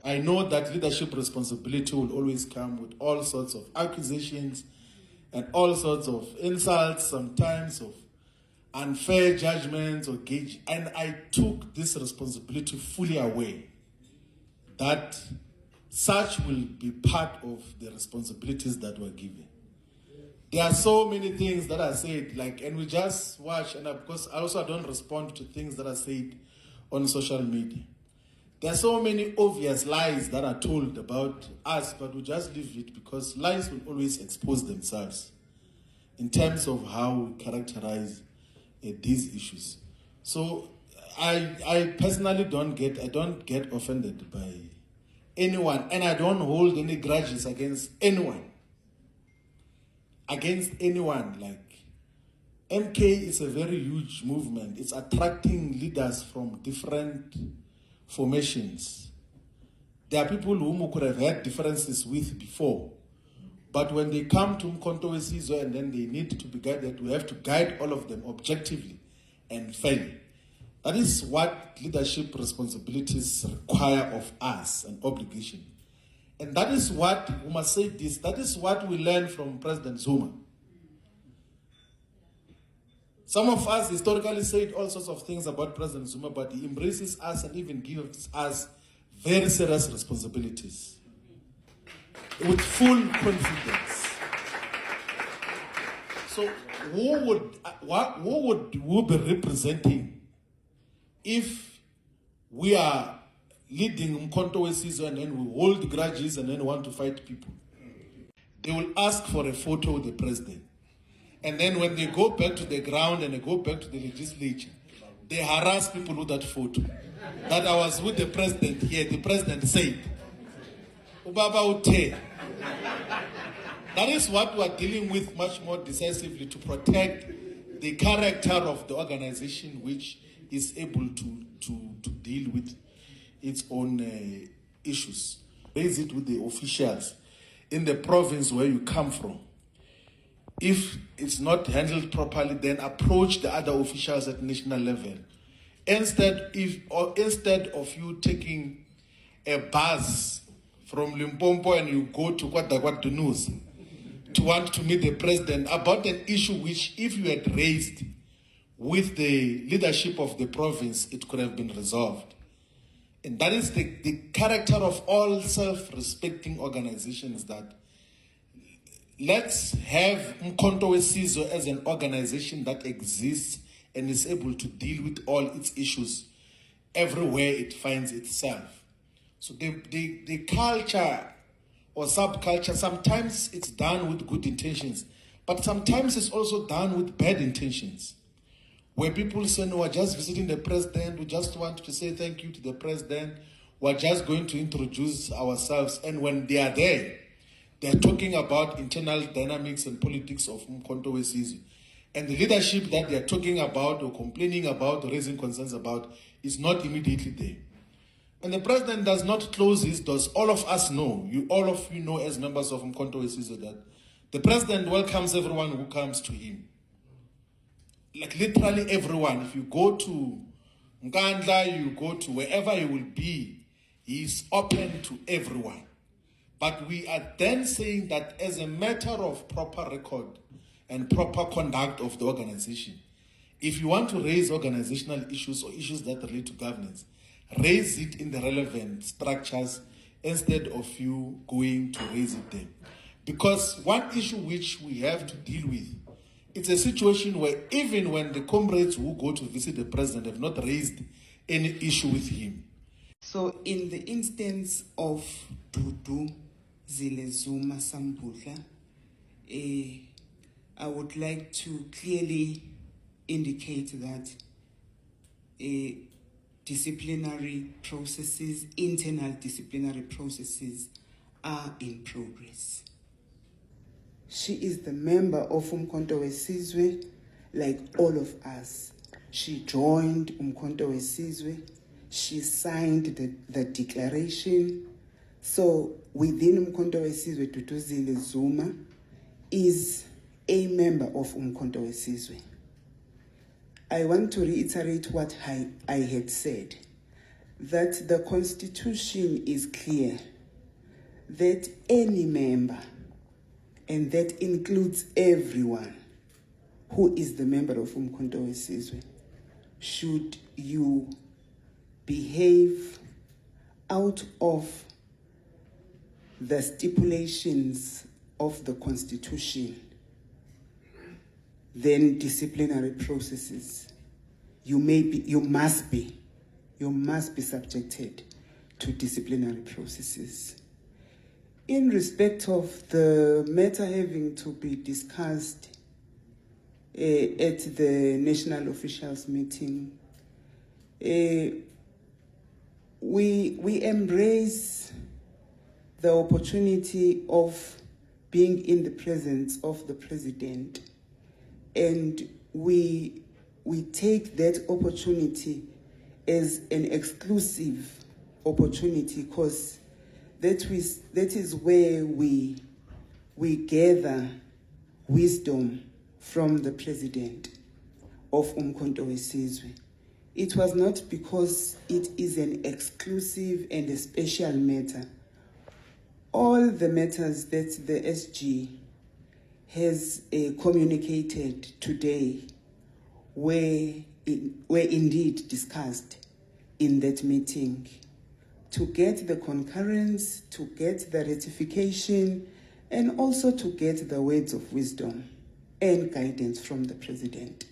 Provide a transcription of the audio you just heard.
I know that leadership responsibility will always come with all sorts of accusations and all sorts of insults, sometimes of unfair judgments or gauge. And I took this responsibility fully aware that such will be part of the responsibilities that were given. There are so many things that are said, and we just watch, and of course, I don't respond to things that are said on social media. There are so many obvious lies that are told about us, but we just leave it because lies will always expose themselves in terms of how we characterize these issues. So I personally don't get offended by anyone, and I don't hold any grudges against anyone. MK is a very huge movement. It's attracting leaders from different formations. There are people whom we could have had differences with before, but when they come to uMkhonto Wesizwe and then they need to be guided, we have to guide all of them objectively and fairly. That is what leadership responsibilities require of us, an obligation. And that is what, we must say this, that is what we learned from President Zuma. Some of us historically said all sorts of things about President Zuma, but he embraces us and even gives us very serious responsibilities with full confidence. So who would we be representing if we are leading uMkhonto Wesizwe and then we hold grudges and then want to fight people? They will ask for a photo with the president. And then when they go back to the ground and they go back to the legislature, they harass people with that photo. That I was with the president here. The president said, Ubaba Ute. That is what we are dealing with much more decisively to protect the character of the organization, which is able to deal with its own issues. Raise it with the officials in the province where you come from. If it's not handled properly, then approach the other officials at national level. Instead of you taking a bus from Limpopo and you go to Kwadakwat News to want to meet the president about an issue which, if you had raised with the leadership of the province, it could have been resolved. And that is the character of all self-respecting organizations, that let's have uMkhonto Wesizwe as an organization that exists and is able to deal with all its issues everywhere it finds itself. So the culture or subculture, sometimes it's done with good intentions, but sometimes it's also done with bad intentions. Where people say, no, we're just visiting the president, we just want to say thank you to the president, we're just going to introduce ourselves. And when they are there, they're talking about internal dynamics and politics of uMkhonto Wesizwe. And the leadership that they're talking about or complaining about or raising concerns about is not immediately there. And the president does not close his doors. All of us know, all of you know as members of uMkhonto Wesizwe, that the president welcomes everyone who comes to him. Like literally everyone. If you go to Nkandla, you go to wherever he will be, he is open to everyone. But we are then saying that as a matter of proper record and proper conduct of the organization, if you want to raise organizational issues or issues that relate to governance, raise it in the relevant structures instead of you going to raise it there. Because one issue which we have to deal with, it's a situation where even when the comrades who go to visit the president have not raised any issue with him. So in the instance of Dudu Zile Zuma Sambudla, I would like to clearly indicate that disciplinary processes, internal disciplinary processes are in progress. She is the member of uMkhonto Wesizwe, like all of us. She joined uMkhonto Wesizwe. She signed the declaration. So within uMkhonto Wesizwe, Dudu Zile Zuma is a member of uMkhonto Wesizwe. I want to reiterate what I had said, that the Constitution is clear that any member, and that includes everyone who is the member of uMkhonto Wesizwe, should you behave out of the stipulations of the Constitution, then disciplinary processes, you must be subjected to disciplinary processes. In respect of the matter having to be discussed at the national officials meeting, we embrace the opportunity of being in the presence of the president, and we take that opportunity as an exclusive opportunity, because that is where we gather wisdom from the president of uMkhonto Wesizwe. It was not because it is an exclusive and a special matter. All the matters that the SG has communicated today were indeed discussed in that meeting, to get the concurrence, to get the ratification, and also to get the words of wisdom and guidance from the president.